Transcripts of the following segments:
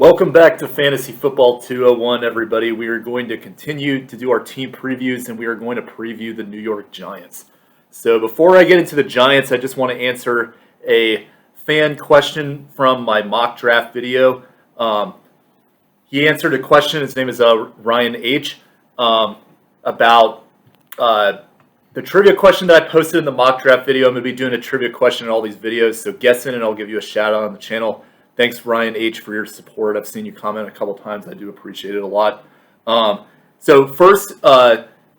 Welcome back to Fantasy Football 201, everybody. We are going to continue to do our team previews, and we are going to preview the New York Giants. So before I get into the Giants, I just want to answer a fan question from my mock draft video. He answered a question, his name is Ryan H., about the trivia question that I posted in the mock draft video. I'm going to be doing a trivia question in all these videos, so guess in and I'll give you a shout out on the channel. Thanks, Ryan H., for your support. I've seen you comment a couple times. I do appreciate it a lot. So first,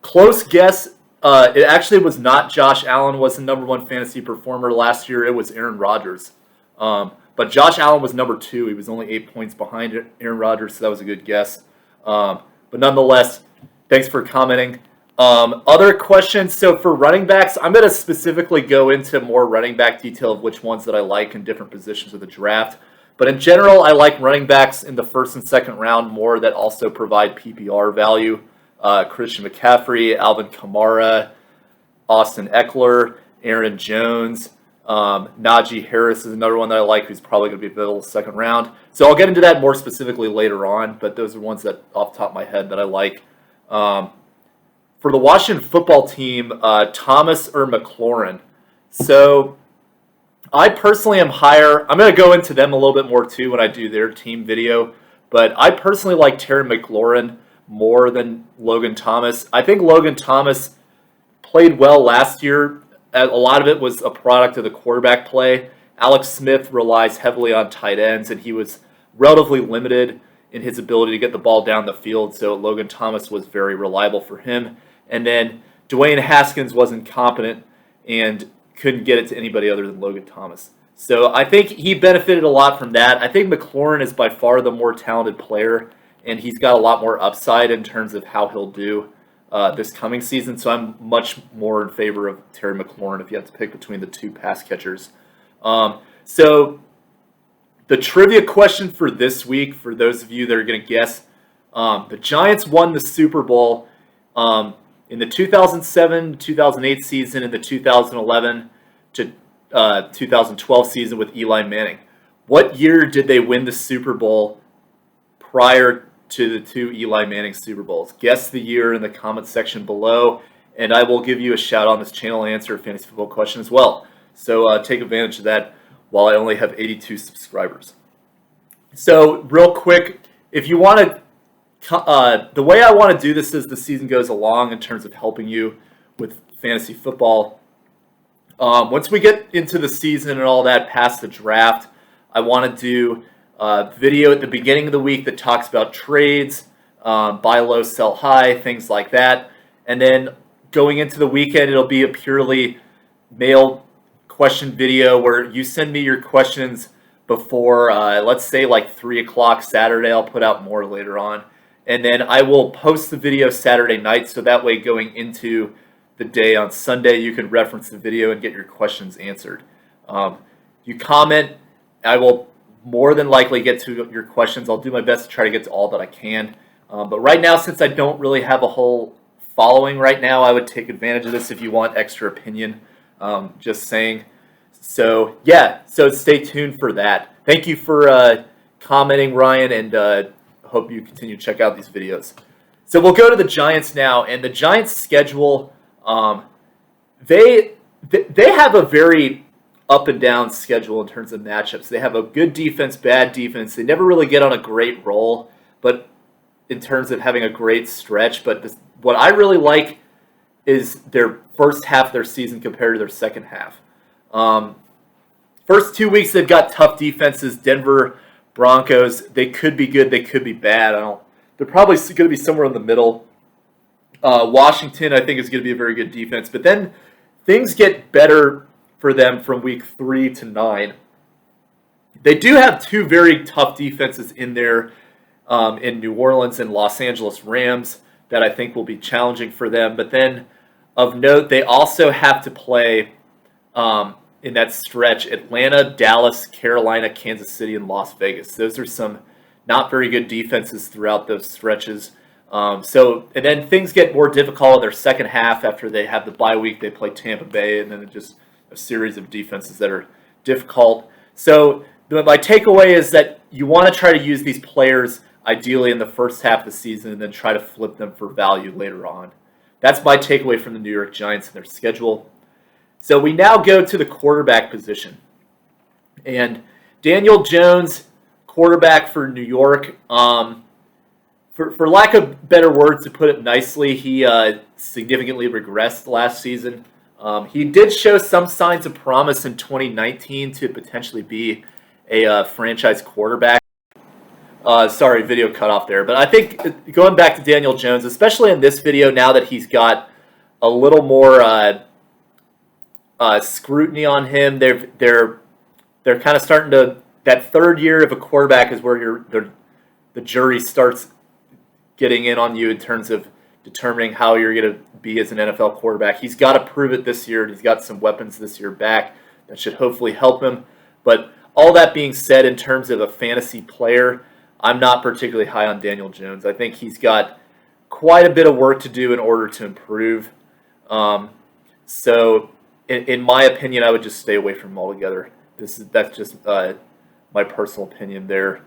close guess. It actually was not Josh Allen was the number one fantasy performer last year. It was Aaron Rodgers. But Josh Allen was number 2. He was only 8 points behind Aaron Rodgers, so that was a good guess. But nonetheless, thanks for commenting. Other questions. So for running backs, I'm going to specifically go into more running back detail of which ones that I like in different positions of the draft. But in general, I like running backs in the first and second round more that also provide PPR value. Christian McCaffrey, Alvin Kamara, Austin Eckler, Aaron Jones, Najee Harris is another one that I like who's probably going to be available second round. So I'll get into that more specifically later on, but those are ones that off the top of my head that I like. For the Washington football team, Thomas or McLaurin. So I personally am higher. I'm going to go into them a little bit more too when I do their team video. But I personally like Terry McLaurin more than Logan Thomas. I think Logan Thomas played well last year. A lot of it was a product of the quarterback play. Alex Smith relies heavily on tight ends, and he was relatively limited in his ability to get the ball down the field. So Logan Thomas was very reliable for him. And then Dwayne Haskins wasn't competent and couldn't get it to anybody other than Logan Thomas. So I think he benefited a lot from that. I think McLaurin is by far the more talented player, and he's got a lot more upside in terms of how he'll do this coming season. So I'm much more in favor of Terry McLaurin if you have to pick between the two pass catchers. So the trivia question for this week, for those of you that are going to guess, the Giants won the Super Bowl in the 2007-2008 season and the 2011 to 2012 season with Eli Manning. What year did they win the Super Bowl prior to the two Eli Manning Super Bowls? Guess the year in the comment section below, and I will give you a shout out on this channel and answer a fantasy football question as well. So take advantage of that while I only have 82 subscribers. So real quick, if you want to the way I want to do this as the season goes along in terms of helping you with fantasy football. Once we get into the season and all that past the draft, I want to do a video at the beginning of the week that talks about trades, buy low, sell high, things like that. And then going into the weekend, it'll be a purely mail question video where you send me your questions before, let's say like 3 o'clock Saturday. I'll put out more later on. And then I will post the video Saturday night, so that way going into the day on Sunday, you can reference the video and get your questions answered. You comment, I will more than likely get to your questions. I'll do my best to try to get to all that I can. But right now, since I don't really have a whole following right now, I would take advantage of this if you want extra opinion. Just saying. So, yeah, so stay tuned for that. Thank you for commenting, Ryan, and hope you continue to check out these videos. So we'll go to the Giants now, and the Giants' schedule, they have a very up and down schedule in terms of matchups. They have a good defense, bad defense. They never really get on a great roll, but in terms of having a great stretch. But what I really like is their first half of their season compared to their second half. First 2 weeks, they've got tough defenses. Denver Broncos, they could be good, they could be bad. They're probably going to be somewhere in the middle. Washington, I think, is going to be a very good defense. But then things get better for them from week 3 to 9. They do have two very tough defenses in there in New Orleans and Los Angeles Rams that I think will be challenging for them. But then, of note, they also have to play in that stretch Atlanta, Dallas, Carolina, Kansas City, and Las Vegas. Those are some not very good defenses throughout those stretches. And then things get more difficult in their second half after they have the bye week. They play Tampa Bay, and then just a series of defenses that are difficult. So my takeaway is that you want to try to use these players ideally in the first half of the season and then try to flip them for value later on. That's my takeaway from the New York Giants and their schedule. So we now go to the quarterback position. And Daniel Jones, quarterback for New York, for lack of better words to put it nicely, he significantly regressed last season. He did show some signs of promise in 2019 to potentially be a franchise quarterback. Sorry, video cut off there. But I think going back to Daniel Jones, especially in this video, now that he's got a little more scrutiny on him, they're kind of starting to. That third year of a quarterback is where the jury starts getting in on you in terms of determining how you're going to be as an NFL quarterback. He's got to prove it this year, and he's got some weapons this year back that should hopefully help him. But all that being said, in terms of a fantasy player, I'm not particularly high on Daniel Jones. I think he's got quite a bit of work to do in order to improve. So, in my opinion, I would just stay away from him altogether. That's just my personal opinion there.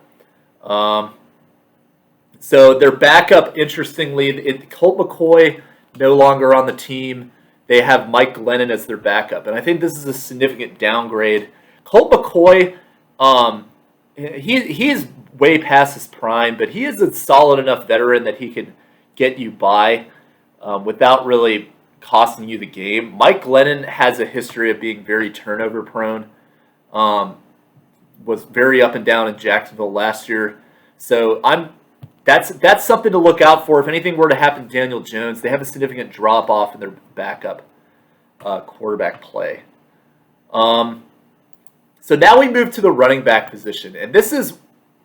So their backup, interestingly, Colt McCoy no longer on the team. They have Mike Glennon as their backup, and I think this is a significant downgrade. Colt McCoy, he is way past his prime, but he is a solid enough veteran that he could get you by without really costing you the game. Mike Glennon has a history of being very turnover prone. Was very up and down in Jacksonville last year, so that's something to look out for. If anything were to happen to Daniel Jones, they have a significant drop off in their backup quarterback play. So now we move to the running back position, and this is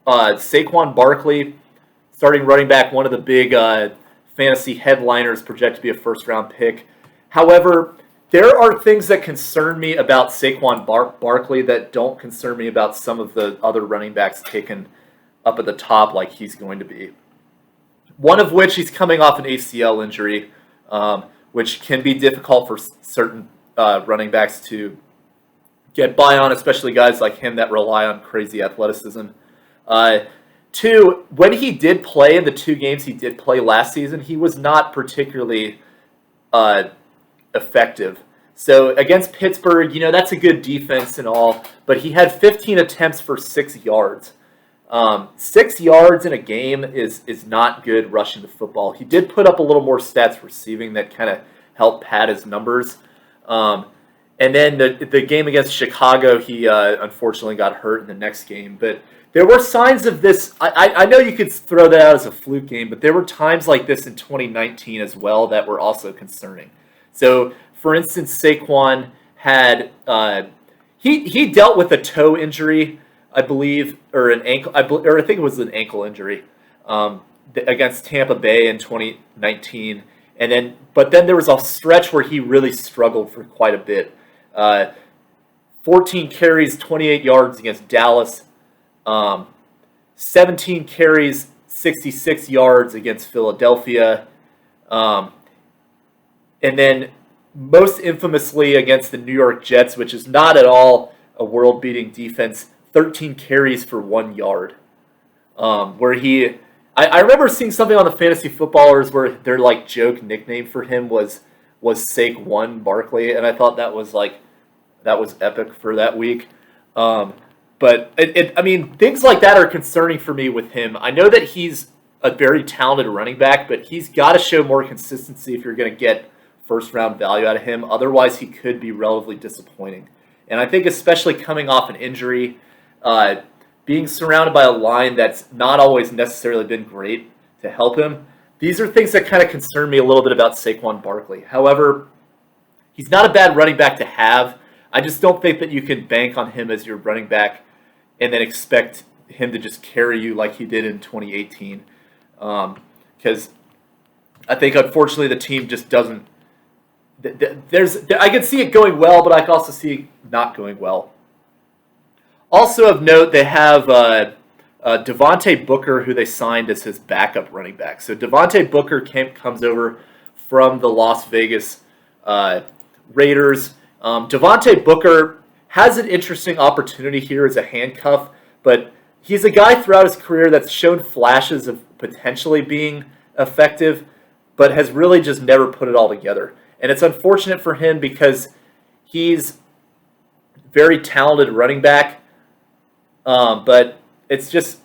Saquon Barkley, starting running back, one of the big fantasy headliners, projected to be a first-round pick. However, there are things that concern me about Saquon Barkley that don't concern me about some of the other running backs taken up at the top like he's going to be. One of which, he's coming off an ACL injury, which can be difficult for certain running backs to get by on, especially guys like him that rely on crazy athleticism. Two, when he did play in the 2 games he did play last season, he was not particularly effective. So against Pittsburgh, that's a good defense and all, but he had 15 attempts for 6 yards. 6 yards in a game is not good rushing the football. He did put up a little more stats receiving that kind of helped pad his numbers. And then the game against Chicago, he unfortunately got hurt in the next game. But there were signs of this. I know you could throw that out as a fluke game, but there were times like this in 2019 as well that were also concerning. So, for instance, Saquon had he dealt with a toe injury, I believe, or an ankle, or I think it was an ankle injury against Tampa Bay in 2019, but then there was a stretch where he really struggled for quite a bit. 14 carries, 28 yards against Dallas. 17 carries, 66 yards against Philadelphia. And then most infamously against the New York Jets, which is not at all a world-beating defense, 13 carries for 1 yard. Where I remember seeing something on the Fantasy Footballers where their joke nickname for him was Saquon Barkley, and I thought that was epic for that week. But things like that are concerning for me with him. I know that he's a very talented running back, but he's got to show more consistency if you're going to get first-round value out of him. Otherwise, he could be relatively disappointing. And I think especially coming off an injury, being surrounded by a line that's not always necessarily been great to help him, these are things that kind of concern me a little bit about Saquon Barkley. However, he's not a bad running back to have. I just don't think that you can bank on him as your running back and then expect him to just carry you like he did in 2018. Because I think, unfortunately, the team just doesn't. I can see it going well, but I can also see it not going well. Also of note, they have Devontae Booker, who they signed as his backup running back. So Devontae Booker comes over from the Las Vegas Raiders. Devontae Booker has an interesting opportunity here as a handcuff. But he's a guy throughout his career that's shown flashes of potentially being effective, but has really just never put it all together. And it's unfortunate for him because he's very talented running back, but it's just,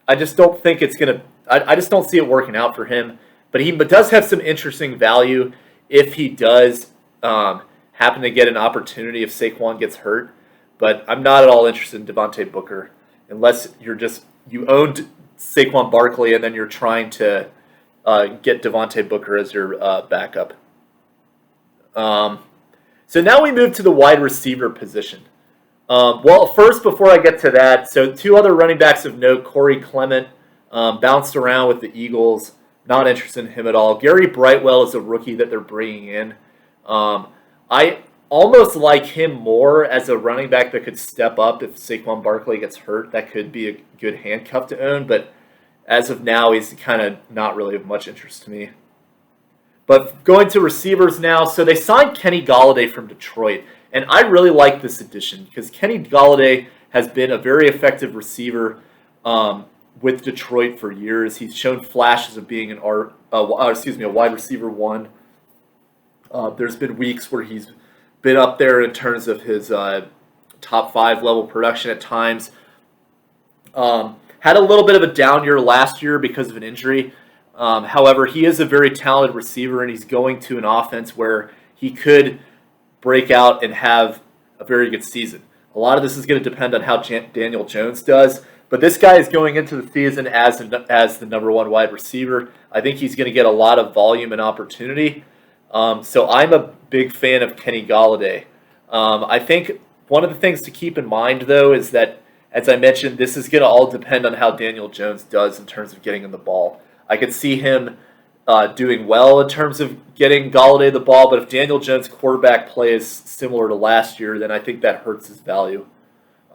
I just don't think it's going to, I just don't see it working out for him. But he does have some interesting value if he does happen to get an opportunity if Saquon gets hurt. But I'm not at all interested in Devontae Booker unless you owned Saquon Barkley and then you're trying to get Devontae Booker as your backup. So now we move to the wide receiver position. Well, first, before I get to that, so two other running backs of note, Clement, bounced around with the Eagles. Not interested in him at all. Gary Brightwell is a rookie that they're bringing in. I almost like him more as a running back that could step up if Saquon Barkley gets hurt. That could be a good handcuff to own, but as of now, he's kind of not really of much interest to me. But going to receivers now, so they signed Kenny Golladay from Detroit, and I really like this addition because Kenny Golladay has been a very effective receiver with Detroit for years. He's shown flashes of being a wide receiver one. There's been weeks where he's been up there in terms of his top 5 level production at times. Had a little bit of a down year last year because of an injury. However, he is a very talented receiver, and he's going to an offense where he could break out and have a very good season. A lot of this is going to depend on how Daniel Jones does, but this guy is going into the season as the number 1 wide receiver. I think he's going to get a lot of volume and opportunity. So I'm a big fan of Kenny Golladay. I think one of the things to keep in mind, though, is that, as I mentioned, this is going to all depend on how Daniel Jones does in terms of getting him the ball. I could see him doing well in terms of getting Golladay the ball, but if Daniel Jones' quarterback play is similar to last year, then I think that hurts his value.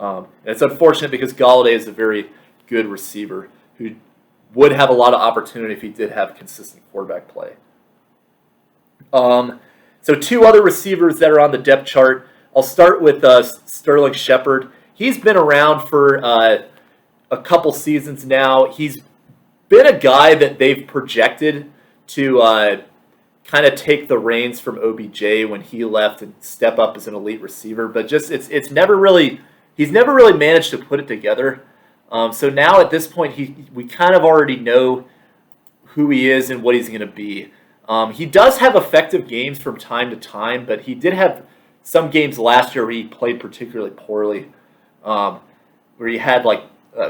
And it's unfortunate because Golladay is a very good receiver who would have a lot of opportunity if he did have consistent quarterback play. So two other receivers that are on the depth chart. I'll start with Sterling Shepard. He's been around for a couple seasons now. He's been a guy that they've projected to kind of take the reins from OBJ when he left and step up as an elite receiver, but just he's never really managed to put it together. So now at this point, we kind of already know who he is and what he's going to be. He does have effective games from time to time, but he did have some games last year where he played particularly poorly, where he had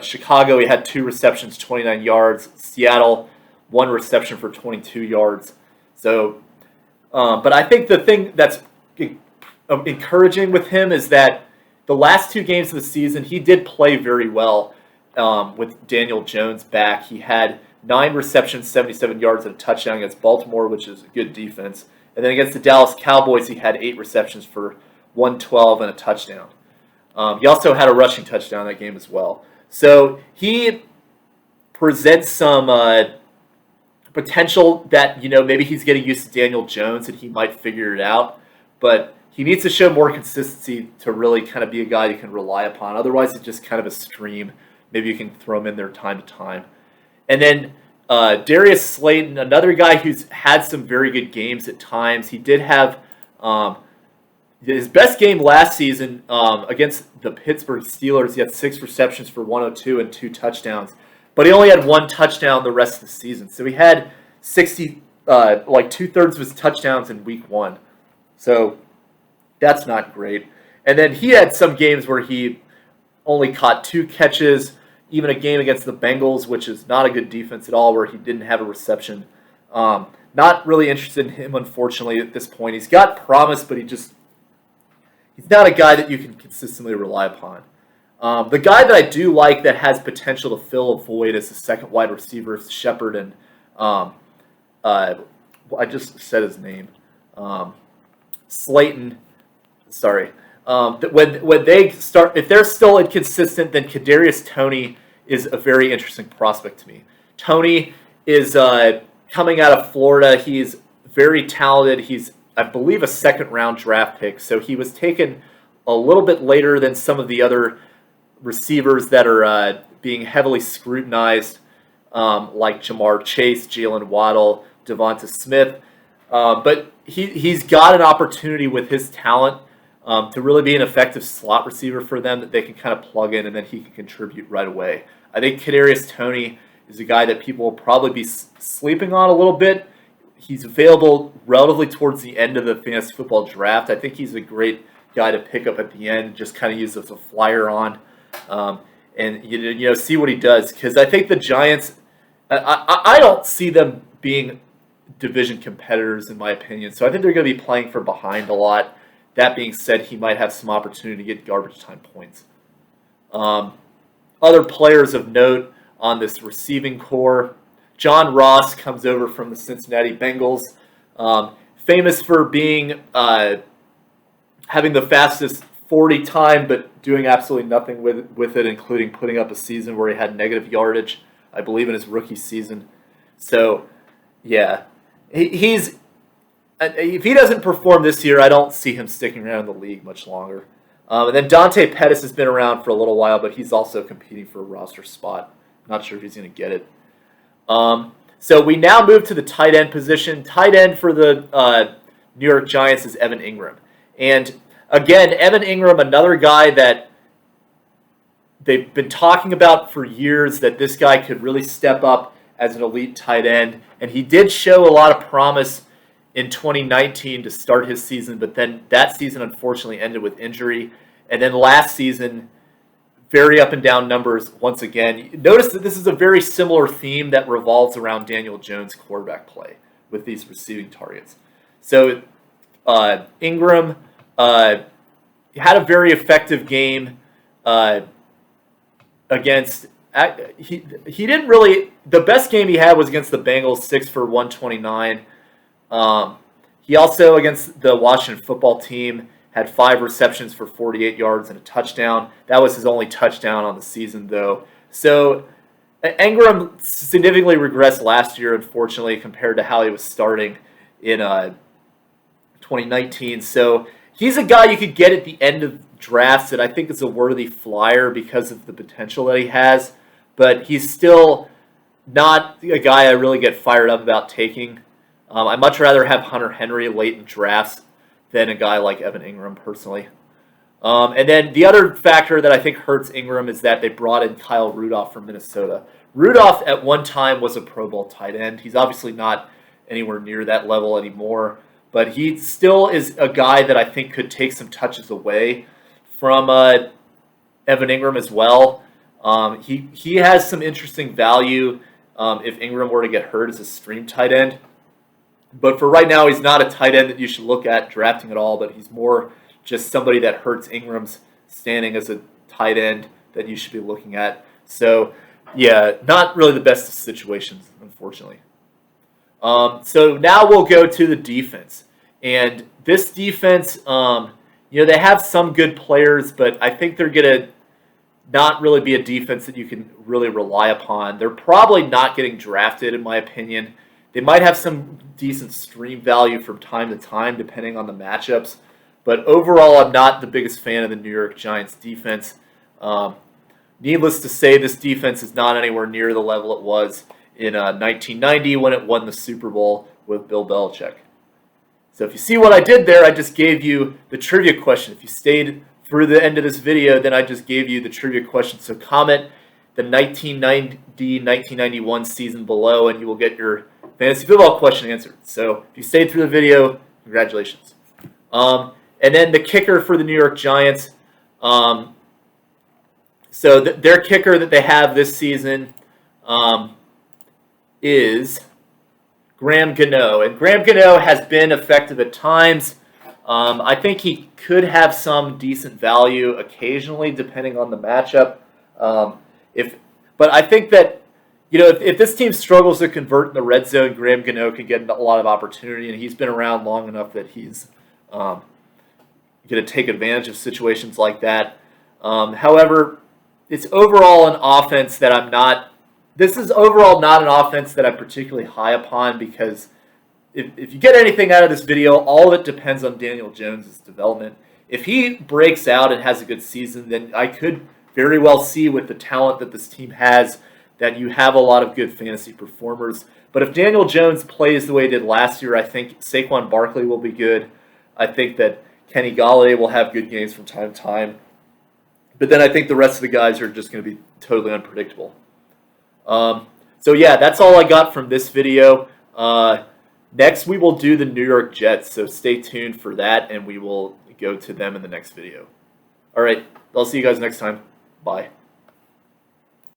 Chicago, he had 2 receptions, 29 yards. Seattle, 1 reception for 22 yards. So, but I think the thing that's encouraging with him is that the last 2 games of the season, he did play very well with Daniel Jones back. He had 9 receptions, 77 yards, and a touchdown against Baltimore, which is a good defense. And then against the Dallas Cowboys, he had 8 receptions for 112 and a touchdown. He also had a rushing touchdown that game as well. So he presents some potential that, maybe he's getting used to Daniel Jones and he might figure it out. But he needs to show more consistency to really kind of be a guy you can rely upon. Otherwise, it's just kind of a stream. Maybe you can throw him in there time to time. And then Darius Slayton, another guy who's had some very good games at times. He did have his best game last season against the Pittsburgh Steelers. He had 6 receptions for 102 and 2 touchdowns. But he only had 1 touchdown the rest of the season. So he had 2/3 of his touchdowns in week 1. So that's not great. And then he had some games where he only caught 2 catches, even a game against the Bengals, which is not a good defense at all, where he didn't have a reception. Not really interested in him, unfortunately, at this point. He's got promise, but he's not a guy that you can consistently rely upon. The guy that I do like that has potential to fill a void as the second wide receiver is Shepard, and I just said his name. Slayton. Sorry. When they start, if they're still inconsistent, then Kadarius Toney is a very interesting prospect to me. Toney is coming out of Florida. He's very talented. He's, I believe, a 2nd-round draft pick. So he was taken a little bit later than some of the other receivers that are being heavily scrutinized, like Jamar Chase, Jalen Waddle, Devonta Smith. But he's got an opportunity with his talent to really be an effective slot receiver for them that they can kind of plug in and then he can contribute right away. I think Kadarius Toney is a guy that people will probably be sleeping on a little bit. He's available relatively towards the end of the fantasy football draft. I think he's a great guy to pick up at the end, just kind of use as a flyer on, and see what he does. Because I think the Giants, I don't see them being division competitors in my opinion. So I think they're going to be playing from behind a lot. That being said, he might have some opportunity to get garbage time points. Other players of note on this receiving core. John Ross comes over from the Cincinnati Bengals, famous for being having the fastest 40 time, but doing absolutely nothing with it, including putting up a season where he had negative yardage, I believe, in his rookie season. So, yeah, he's if he doesn't perform this year, I don't see him sticking around in the league much longer. And then Dante Pettis has been around for a little while, but he's also competing for a roster spot. Not sure if he's going to get it. So we now move to the tight end position. Tight end for the New York Giants is Evan Engram. And again, Evan Engram, another guy that they've been talking about for years, that this guy could really step up as an elite tight end. And he did show a lot of promise in 2019 to start his season, but then that season unfortunately ended with injury. And then last season, very up and down numbers once again. Notice that this is a very similar theme that revolves around Daniel Jones' quarterback play with these receiving targets. So Engram had a very effective game against. He didn't really. The best game he had was against the Bengals, 6 for 129. He also, against the Washington football team, had 5 receptions for 48 yards and a touchdown. That was his only touchdown on the season, though. So Engram significantly regressed last year, unfortunately, compared to how he was starting in 2019. So he's a guy you could get at the end of drafts that I think is a worthy flyer because of the potential that he has. But he's still not a guy I really get fired up about taking. I'd much rather have Hunter Henry late in drafts than a guy like Evan Engram, personally. And then the other factor that I think hurts Engram is that they brought in Kyle Rudolph from Minnesota. Rudolph at one time was a Pro Bowl tight end. He's obviously not anywhere near that level anymore, but he still is a guy that I think could take some touches away from Evan Engram as well. He has some interesting value if Engram were to get hurt as a stream tight end. But for right now, he's not a tight end that you should look at drafting at all, but he's more just somebody that hurts Ingram's standing as a tight end that you should be looking at. So, yeah, not really the best of situations, unfortunately. So now we'll go to the defense. And this defense, they have some good players, but I think they're going to not really be a defense that you can really rely upon. They're probably not getting drafted, in my opinion. They might have some decent stream value from time to time, depending on the matchups. But overall, I'm not the biggest fan of the New York Giants defense. Needless to say, this defense is not anywhere near the level it was in 1990 when it won the Super Bowl with Bill Belichick. So if you see what I did there, I just gave you the trivia question. If you stayed through the end of this video, then I just gave you the trivia question. So comment the 1990-1991 season below, and you will get your fantasy football question answered. So if you stayed through the video, congratulations. And then the kicker for the New York Giants. So their kicker that they have this season is Graham Gano. And Graham Gano has been effective at times. I think he could have some decent value occasionally, depending on the matchup. But I think that if this team struggles to convert in the red zone, Graham Gano can get a lot of opportunity, and he's been around long enough that he's going to take advantage of situations like that. However, it's overall an offense that I'm not. This is overall not an offense that I'm particularly high upon because if you get anything out of this video, all of it depends on Daniel Jones' development. If he breaks out and has a good season, then I could very well see with the talent that this team has that you have a lot of good fantasy performers. But if Daniel Jones plays the way he did last year, I think Saquon Barkley will be good. I think that Kenny Golladay will have good games from time to time. But then I think the rest of the guys are just going to be totally unpredictable. So yeah, that's all I got from this video. Next, we will do the New York Jets, so stay tuned for that, and we will go to them in the next video. All right, I'll see you guys next time. Bye.